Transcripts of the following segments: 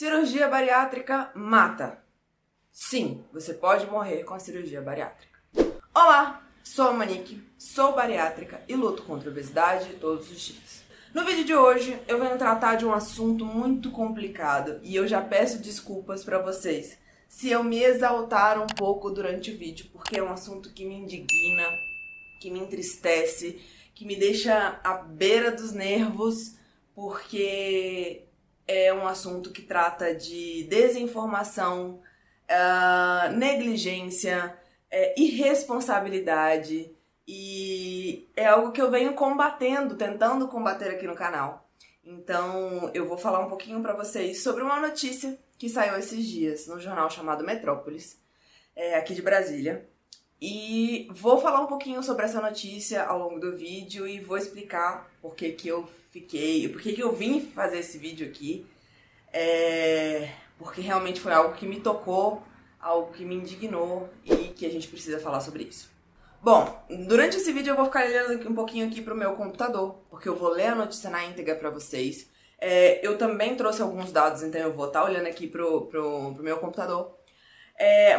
Cirurgia bariátrica mata. Sim, você pode morrer com a cirurgia bariátrica. Olá, sou a Monique, sou bariátrica e luto contra a obesidade todos os dias. No vídeo de hoje eu venho tratar de um assunto muito complicado e eu já peço desculpas para vocês se eu me exaltar um pouco durante o vídeo, porque é um assunto que me indigna, que me entristece, que me deixa à beira dos nervos, porque é um assunto que trata de desinformação, negligência, irresponsabilidade, e é algo que eu venho combatendo, tentando combater aqui no canal. Então eu vou falar um pouquinho para vocês sobre uma notícia que saiu esses dias no jornal chamado Metrópolis, aqui de Brasília. E vou falar um pouquinho sobre essa notícia ao longo do vídeo e vou explicar por que eu vim fazer esse vídeo aqui. Porque realmente foi algo que me tocou, algo que me indignou e que a gente precisa falar sobre isso. Bom, durante esse vídeo eu vou ficar olhando um pouquinho aqui pro meu computador, porque eu vou ler a notícia na íntegra pra vocês. Eu também trouxe alguns dados, então eu vou estar olhando aqui pro meu computador.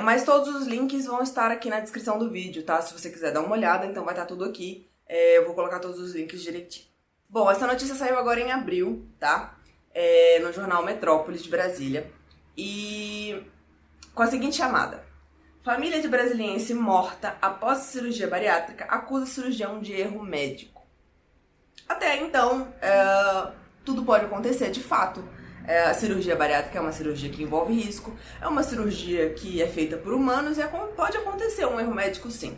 Mas todos os links vão estar aqui na descrição do vídeo, tá? Se você quiser dar uma olhada, então vai estar tudo aqui. Eu vou colocar todos os links direitinho. Bom, essa notícia saiu agora em abril, tá? No jornal Metrópolis de Brasília. E com a seguinte chamada: família de brasiliense morta após cirurgia bariátrica acusa cirurgião de erro médico. Até então, tudo pode acontecer de fato. A cirurgia bariátrica é uma cirurgia que envolve risco, é uma cirurgia que é feita por humanos e pode acontecer um erro médico, sim.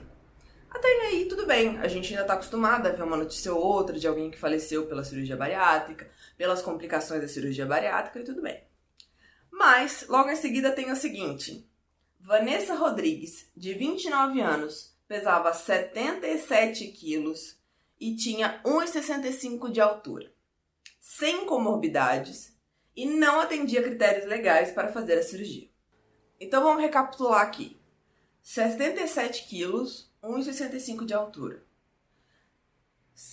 Até aí tudo bem, a gente ainda está acostumado a ver uma notícia ou outra de alguém que faleceu pela cirurgia bariátrica, pelas complicações da cirurgia bariátrica e tudo bem. Mas logo em seguida tem o seguinte: Vanessa Rodrigues, de 29 anos, pesava 77 quilos e tinha 1,65 de altura, sem comorbidades, e não atendia critérios legais para fazer a cirurgia. Então vamos recapitular aqui. 77 quilos, 1,65 de altura.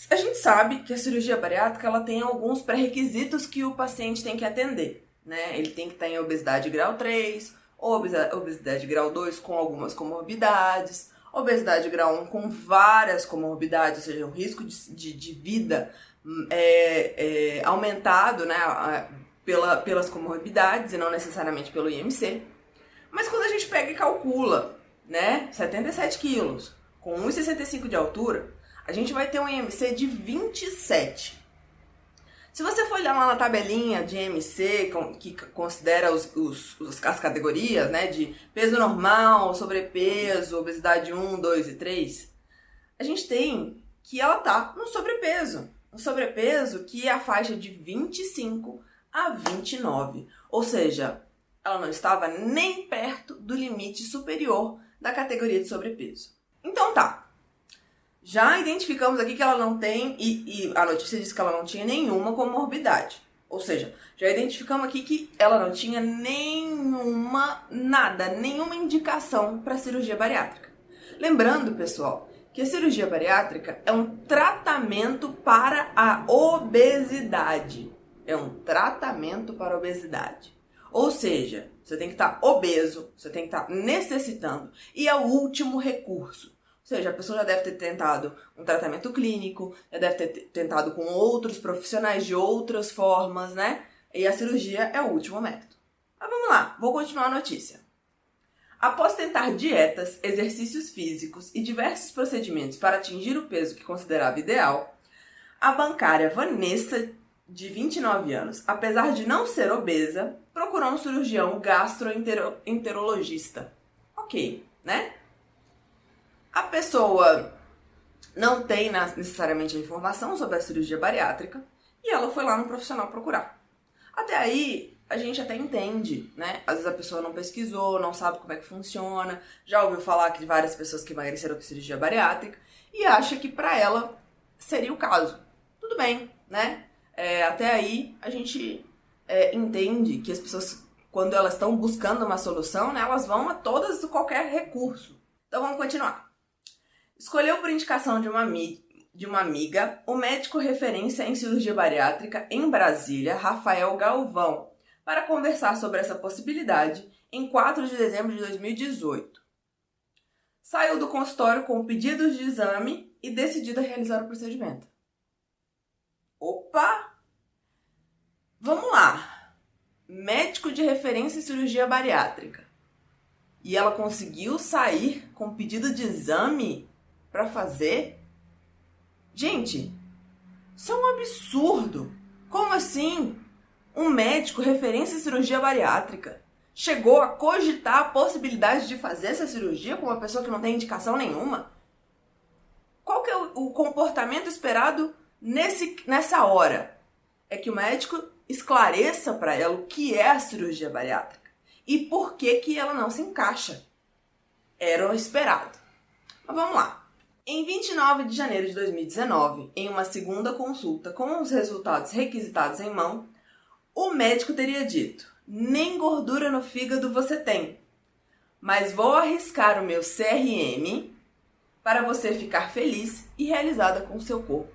A gente sabe que a cirurgia bariátrica ela tem alguns pré-requisitos que o paciente tem que atender, né? Ele tem que estar em obesidade grau 3, obesidade grau 2 com algumas comorbidades, obesidade grau 1 com várias comorbidades, ou seja, um risco de vida aumentado, né, pelas comorbidades e não necessariamente pelo IMC. Mas quando a gente pega e calcula, né, 77 quilos com 1,65 de altura, a gente vai ter um IMC de 27. Se você for olhar lá na tabelinha de IMC, que considera as categorias, né, de peso normal, sobrepeso, obesidade 1, 2 e 3, a gente tem que ela tá no sobrepeso. Um sobrepeso que é a faixa de 25 a 29. Ou seja, ela não estava nem perto do limite superior da categoria de sobrepeso. Então tá. Já identificamos aqui que ela não tem, e a notícia diz que ela não tinha nenhuma comorbidade. Ou seja, já identificamos aqui que ela não tinha nenhuma indicação para cirurgia bariátrica. Lembrando, pessoal, que a cirurgia bariátrica é um tratamento para a obesidade. É um tratamento para a obesidade. Ou seja, você tem que estar obeso, você tem que estar necessitando, e é o último recurso. Ou seja, a pessoa já deve ter tentado um tratamento clínico, já deve ter tentado com outros profissionais de outras formas, né? E a cirurgia é o último método. Mas vamos lá, vou continuar a notícia. Após tentar dietas, exercícios físicos e diversos procedimentos para atingir o peso que considerava ideal, a bancária Vanessa, de 29 anos, apesar de não ser obesa, procurou um cirurgião gastroenterologista. Ok, né? A pessoa não tem necessariamente a informação sobre a cirurgia bariátrica e ela foi lá no profissional procurar. Até aí, a gente até entende, né? Às vezes a pessoa não pesquisou, não sabe como é que funciona, já ouviu falar de várias pessoas que emagreceram com cirurgia bariátrica e acha que pra ela seria o caso. Tudo bem, né? Até aí, a gente entende que as pessoas, quando elas estão buscando uma solução, né, elas vão a qualquer recurso. Então vamos continuar. Escolheu por indicação de uma amiga o médico referência em cirurgia bariátrica em Brasília, Rafael Galvão, para conversar sobre essa possibilidade em 4 de dezembro de 2018. Saiu do consultório com pedidos de exame e decidida a realizar o procedimento. Opa! Vamos lá! Médico de referência em cirurgia bariátrica. E ela conseguiu sair com pedido de exame para fazer? Gente, isso é um absurdo! Como assim? Um médico referência em cirurgia bariátrica chegou a cogitar a possibilidade de fazer essa cirurgia com uma pessoa que não tem indicação nenhuma? Qual que é o comportamento esperado nessa hora? É que o médico esclareça para ela o que é a cirurgia bariátrica e por que ela não se encaixa. Era o esperado. Mas vamos lá. Em 29 de janeiro de 2019, em uma segunda consulta com os resultados requisitados em mão, o médico teria dito: nem gordura no fígado você tem, mas vou arriscar o meu CRM para você ficar feliz e realizada com o seu corpo.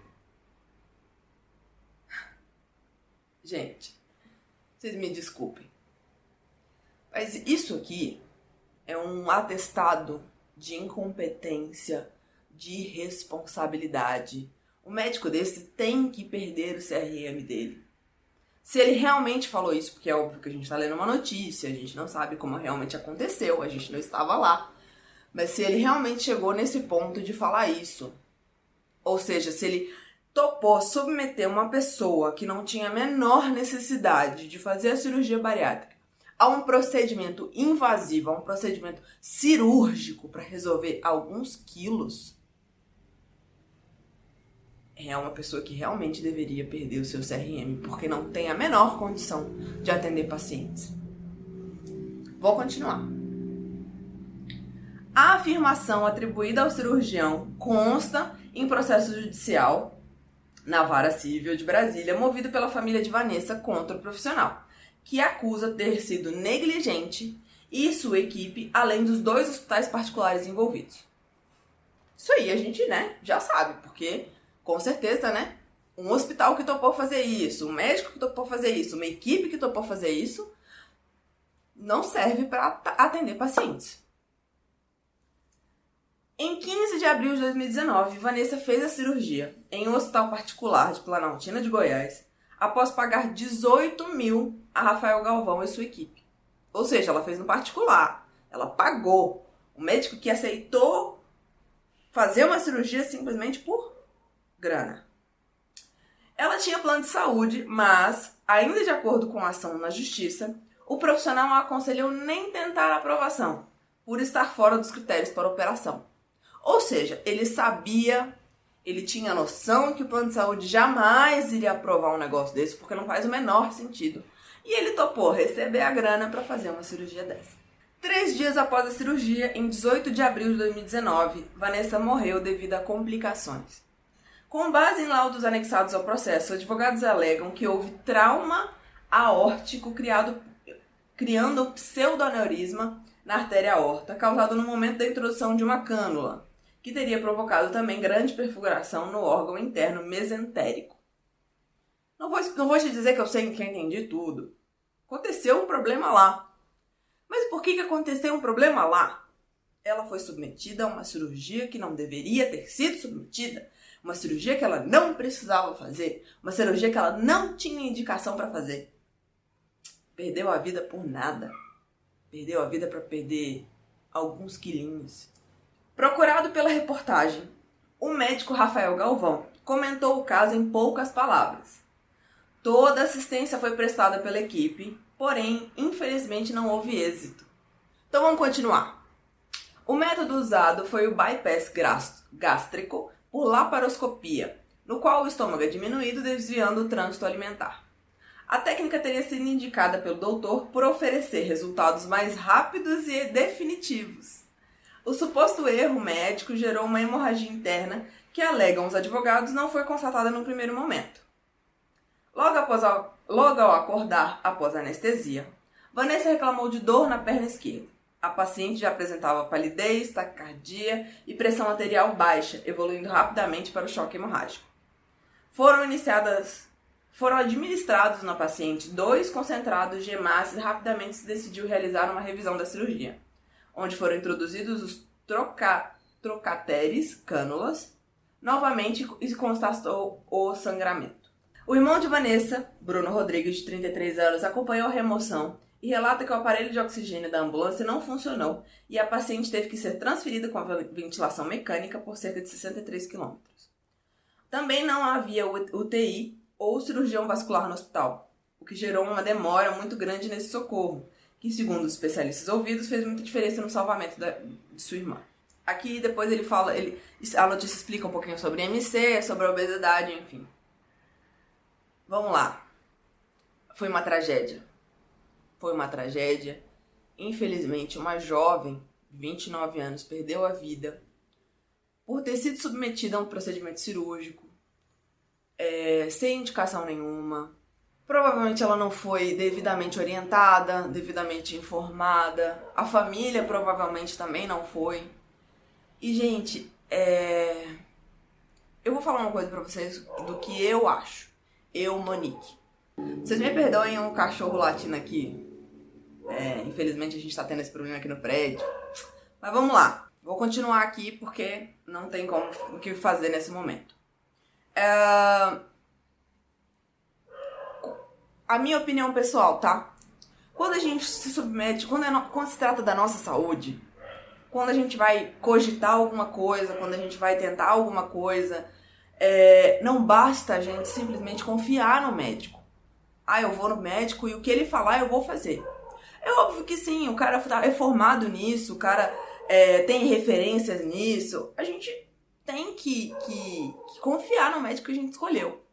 Gente, vocês me desculpem, mas isso aqui é um atestado de incompetência, de irresponsabilidade. Um médico desse tem que perder o CRM dele. Se ele realmente falou isso, porque é óbvio que a gente está lendo uma notícia, a gente não sabe como realmente aconteceu, a gente não estava lá. Mas se ele realmente chegou nesse ponto de falar isso, ou seja, se ele topou submeter uma pessoa que não tinha a menor necessidade de fazer a cirurgia bariátrica a um procedimento invasivo, a um procedimento cirúrgico para resolver alguns quilos, é uma pessoa que realmente deveria perder o seu CRM, porque não tem a menor condição de atender pacientes. Vou continuar. A afirmação atribuída ao cirurgião consta em processo judicial na Vara Civil de Brasília, movido pela família de Vanessa contra o profissional, que acusa ter sido negligente e sua equipe, além dos 2 hospitais particulares envolvidos. Isso aí a gente, já sabe, porque, com certeza, um hospital que topou fazer isso, um médico que topou fazer isso, uma equipe que topou fazer isso, não serve para atender pacientes. Em 15 de abril de 2019, Vanessa fez a cirurgia em um hospital particular de Planaltina de Goiás, após pagar 18 mil a Rafael Galvão e sua equipe. Ou seja, ela fez no particular, ela pagou. O médico que aceitou fazer uma cirurgia simplesmente por grana. Ela tinha plano de saúde, mas, ainda de acordo com a ação na justiça, o profissional a aconselhou nem tentar a aprovação, por estar fora dos critérios para a operação. Ou seja, ele sabia, ele tinha noção que o plano de saúde jamais iria aprovar um negócio desse, porque não faz o menor sentido. E ele topou receber a grana para fazer uma cirurgia dessa. 3 dias após a cirurgia, em 18 de abril de 2019, Vanessa morreu devido a complicações. Com base em laudos anexados ao processo, advogados alegam que houve trauma aórtico criando um pseudoaneurisma na artéria aorta, causado no momento da introdução de uma cânula, que teria provocado também grande perfuração no órgão interno mesentérico. Não vou te dizer que eu entendi tudo. Aconteceu um problema lá. Mas por que aconteceu um problema lá? Ela foi submetida a uma cirurgia que não deveria ter sido submetida, uma cirurgia que ela não precisava fazer, uma cirurgia que ela não tinha indicação para fazer. Perdeu a vida por nada. Perdeu a vida para perder alguns quilinhos. Procurado pela reportagem, o médico Rafael Galvão comentou o caso em poucas palavras. Toda assistência foi prestada pela equipe, porém, infelizmente, não houve êxito. Então vamos continuar. O método usado foi o bypass gástrico por laparoscopia, no qual o estômago é diminuído desviando o trânsito alimentar. A técnica teria sido indicada pelo doutor por oferecer resultados mais rápidos e definitivos. O suposto erro médico gerou uma hemorragia interna que, alegam os advogados, não foi constatada no primeiro momento. Logo ao acordar após a anestesia, Vanessa reclamou de dor na perna esquerda. A paciente já apresentava palidez, taquicardia e pressão arterial baixa, evoluindo rapidamente para o choque hemorrágico. Foram administrados na paciente 2 concentrados de hemácias e rapidamente se decidiu realizar uma revisão da cirurgia, onde foram introduzidos os trocateres, cânulas, novamente e constatou o sangramento. O irmão de Vanessa, Bruno Rodrigues, de 33 anos, acompanhou a remoção e relata que o aparelho de oxigênio da ambulância não funcionou e a paciente teve que ser transferida com a ventilação mecânica por cerca de 63 km. Também não havia UTI ou cirurgião vascular no hospital, o que gerou uma demora muito grande nesse socorro, que, segundo os especialistas ouvidos, fez muita diferença no salvamento de sua irmã. Aqui depois ele fala, a notícia explica um pouquinho sobre MC, sobre a obesidade, enfim. Vamos lá. Foi uma tragédia. Foi uma tragédia. Infelizmente, uma jovem de 29 anos perdeu a vida por ter sido submetida a um procedimento cirúrgico, sem indicação nenhuma. Provavelmente ela não foi devidamente orientada, devidamente informada. A família provavelmente também não foi. E, gente, eu vou falar uma coisa pra vocês do que eu acho. Eu, Monique. Vocês me perdoem um cachorro latindo aqui. Infelizmente a gente tá tendo esse problema aqui no prédio. Mas vamos lá. Vou continuar aqui porque não tem o que fazer nesse momento. A minha opinião pessoal, tá? Quando a gente se submete, quando se trata da nossa saúde, quando a gente vai cogitar alguma coisa, quando a gente vai tentar alguma coisa, não basta a gente simplesmente confiar no médico. Eu vou no médico e o que ele falar eu vou fazer. É óbvio que sim, o cara é formado nisso, o cara tem referências nisso. A gente tem que confiar no médico que a gente escolheu.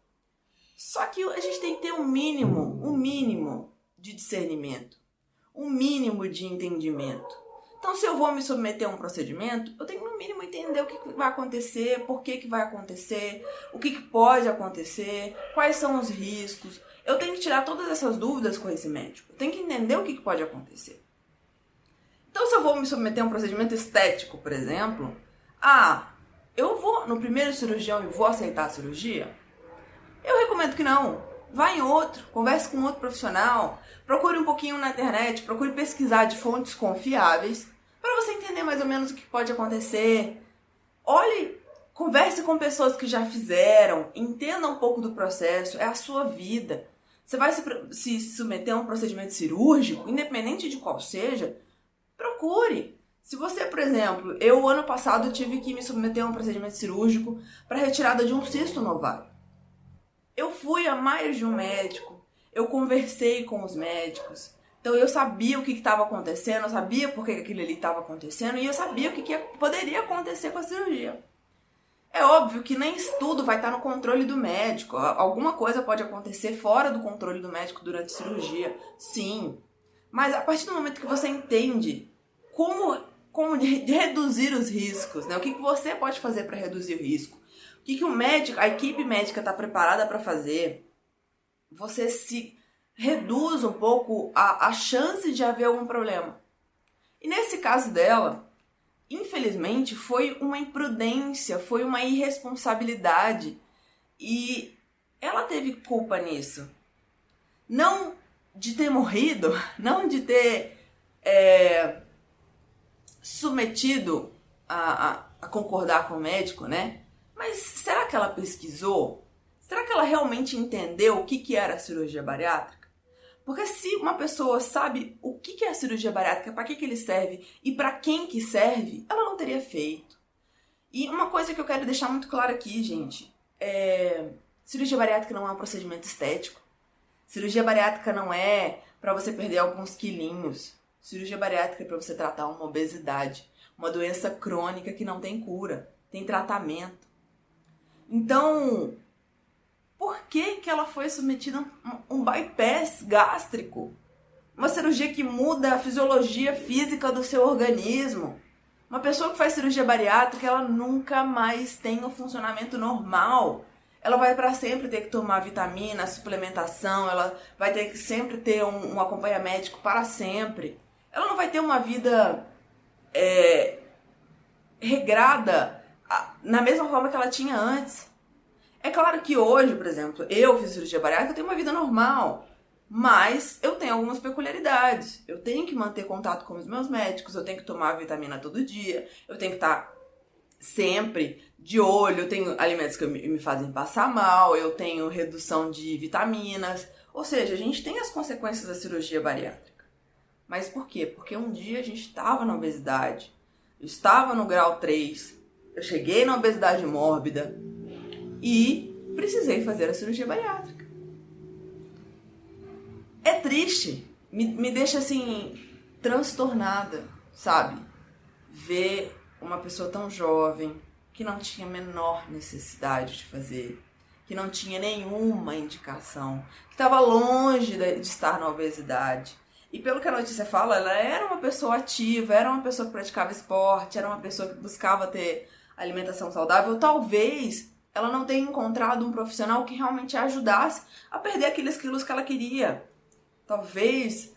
Só que a gente tem que ter um mínimo de discernimento, um mínimo de entendimento. Então, se eu vou me submeter a um procedimento, eu tenho que, no mínimo, entender o que vai acontecer, por que vai acontecer, o que pode acontecer, quais são os riscos. Eu tenho que tirar todas essas dúvidas com esse médico. Eu tenho que entender o que pode acontecer. Então, se eu vou me submeter a um procedimento estético, por exemplo, eu vou no primeiro cirurgião e vou aceitar a cirurgia? Eu recomendo que não. Vá em outro, converse com outro profissional, procure um pouquinho na internet, procure pesquisar de fontes confiáveis para você entender mais ou menos o que pode acontecer. Olhe, converse com pessoas que já fizeram, entenda um pouco do processo, é a sua vida. Você vai se submeter a um procedimento cirúrgico, independente de qual seja, procure. Se você, por exemplo, eu ano passado tive que me submeter a um procedimento cirúrgico para retirada de um cisto no ovário. Eu fui a mais de um médico, eu conversei com os médicos, então eu sabia o que estava acontecendo, eu sabia por que aquilo ali estava acontecendo e eu sabia o que poderia acontecer com a cirurgia. É óbvio que nem tudo vai estar no controle do médico, alguma coisa pode acontecer fora do controle do médico durante a cirurgia, sim, mas a partir do momento que você entende como reduzir os riscos, né? O que você pode fazer para reduzir o risco, o que a equipe médica está preparada para fazer, você se reduz um pouco a chance de haver algum problema. E nesse caso dela, infelizmente, foi uma imprudência, foi uma irresponsabilidade e ela teve culpa nisso. Não de ter morrido, não de ter submetido a concordar com o médico, né? Mas será que ela pesquisou? Será que ela realmente entendeu o que era a cirurgia bariátrica? Porque se uma pessoa sabe o que é a cirurgia bariátrica, para que ele serve e para quem que serve, ela não teria feito. E uma coisa que eu quero deixar muito claro aqui, gente, cirurgia bariátrica não é um procedimento estético. Cirurgia bariátrica não é para você perder alguns quilinhos. Cirurgia bariátrica é para você tratar uma obesidade, uma doença crônica que não tem cura, tem tratamento. Então, por que ela foi submetida a um bypass gástrico? Uma cirurgia que muda a fisiologia física do seu organismo. Uma pessoa que faz cirurgia bariátrica, ela nunca mais tem um funcionamento normal. Ela vai para sempre ter que tomar vitamina, suplementação, ela vai ter que sempre ter um acompanhamento médico para sempre. Ela não vai ter uma vida regrada na mesma forma que ela tinha antes. É claro que hoje, por exemplo, eu fiz cirurgia bariátrica, eu tenho uma vida normal, mas eu tenho algumas peculiaridades. Eu tenho que manter contato com os meus médicos, eu tenho que tomar vitamina todo dia, eu tenho que estar sempre de olho, eu tenho alimentos que me fazem passar mal, eu tenho redução de vitaminas, ou seja, a gente tem as consequências da cirurgia bariátrica. Mas por quê? Porque um dia a gente estava na obesidade, eu estava no grau 3, eu cheguei na obesidade mórbida e precisei fazer a cirurgia bariátrica. É triste, me deixa assim, transtornada, sabe? Ver uma pessoa tão jovem, que não tinha a menor necessidade de fazer, que não tinha nenhuma indicação, que estava longe de estar na obesidade. E pelo que a notícia fala, ela era uma pessoa ativa, era uma pessoa que praticava esporte, era uma pessoa que buscava ter alimentação saudável. Talvez ela não tenha encontrado um profissional que realmente a ajudasse a perder aqueles quilos que ela queria. Talvez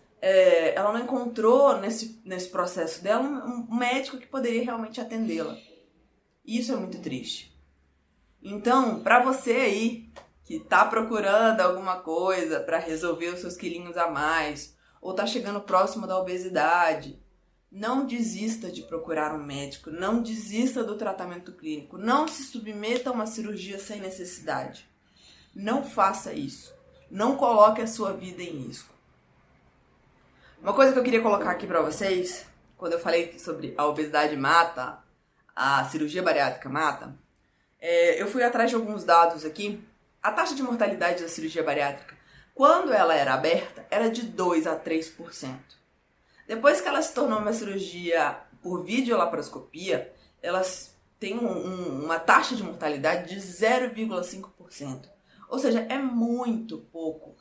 ela não encontrou nesse processo dela um médico que poderia realmente atendê-la. Isso é muito triste. Então, para você aí que tá procurando alguma coisa para resolver os seus quilinhos a mais, ou tá chegando próximo da obesidade, não desista de procurar um médico, não desista do tratamento clínico, não se submeta a uma cirurgia sem necessidade. Não faça isso. Não coloque a sua vida em risco. Uma coisa que eu queria colocar aqui pra vocês, quando eu falei sobre a obesidade mata, a cirurgia bariátrica mata, eu fui atrás de alguns dados aqui. A taxa de mortalidade da cirurgia bariátrica, quando ela era aberta, era de 2 a 3%. Depois que ela se tornou uma cirurgia por videolaparoscopia, elas têm uma taxa de mortalidade de 0,5%. Ou seja, é muito pouco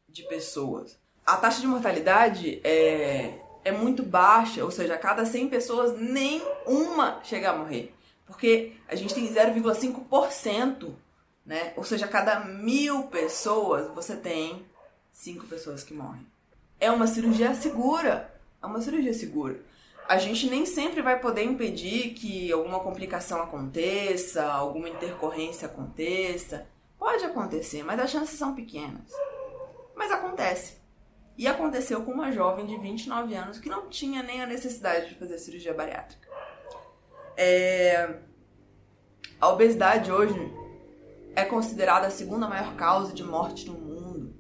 de pessoas. A taxa de mortalidade é muito baixa, ou seja, a cada 100 pessoas, nem uma chega a morrer. Porque a gente tem 0,5%, né? Ou seja, a cada 1.000 pessoas, você tem 5 pessoas que morrem. É uma cirurgia segura. É uma cirurgia segura. A gente nem sempre vai poder impedir que alguma complicação aconteça, alguma intercorrência aconteça. Pode acontecer, mas as chances são pequenas. Mas acontece. E aconteceu com uma jovem de 29 anos que não tinha nem a necessidade de fazer cirurgia bariátrica. A obesidade hoje é considerada a segunda maior causa de morte no mundo.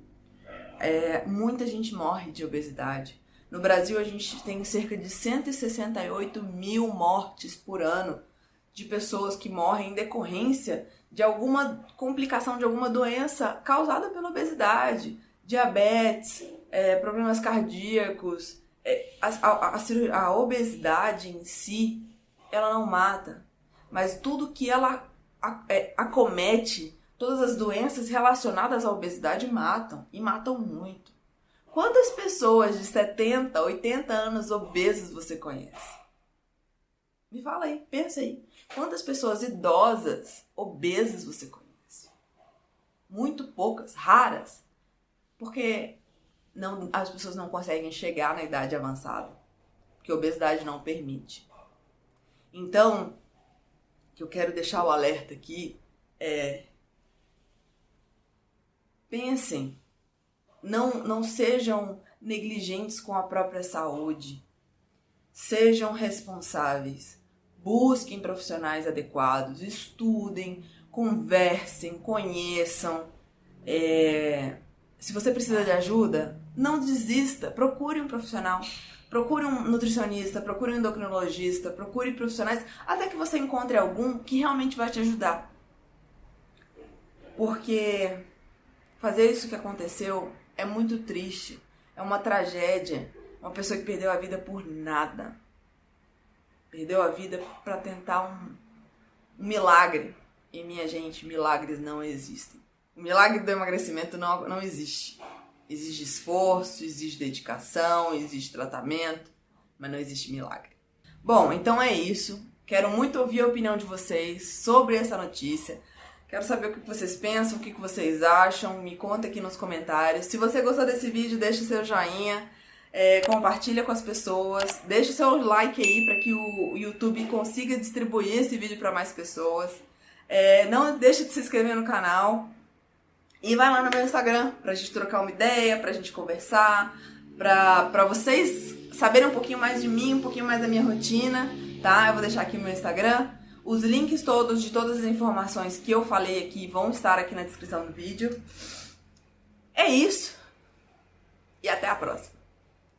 Muita gente morre de obesidade. No Brasil, a gente tem cerca de 168 mil mortes por ano de pessoas que morrem em decorrência de alguma complicação, de alguma doença causada pela obesidade. Diabetes, problemas cardíacos. A obesidade em si, ela não mata. Mas tudo que ela acomete, todas as doenças relacionadas à obesidade matam. E matam muito. Quantas pessoas de 70, 80 anos obesas você conhece? Me fala aí, pensa aí. Quantas pessoas idosas, obesas você conhece? Muito poucas, raras. Porque as pessoas não conseguem chegar na idade avançada. Porque a obesidade não permite. Então, o que eu quero deixar o alerta aqui pensem. Não sejam negligentes com a própria saúde. Sejam responsáveis. Busquem profissionais adequados. Estudem, conversem, conheçam. Se você precisa de ajuda, não desista. Procure um profissional. Procure um nutricionista, procure um endocrinologista, procure profissionais, até que você encontre algum que realmente vai te ajudar. Porque fazer isso que aconteceu é muito triste, é uma tragédia. Uma pessoa que perdeu a vida por nada. Perdeu a vida para tentar um milagre. E minha gente, milagres não existem. O milagre do emagrecimento não existe. Exige esforço, exige dedicação, exige tratamento, mas não existe milagre. Bom, então é isso. Quero muito ouvir a opinião de vocês sobre essa notícia. Quero saber o que vocês pensam, o que vocês acham. Me conta aqui nos comentários. Se você gostou desse vídeo, deixa o seu joinha, compartilha com as pessoas. Deixa o seu like aí para que o YouTube consiga distribuir esse vídeo para mais pessoas. Não deixa de se inscrever no canal. E vai lá no meu Instagram pra gente trocar uma ideia, pra gente conversar, pra vocês saberem um pouquinho mais de mim, um pouquinho mais da minha rotina, tá? Eu vou deixar aqui o meu Instagram. Os links todos de todas as informações que eu falei aqui vão estar aqui na descrição do vídeo. É isso. E até a próxima.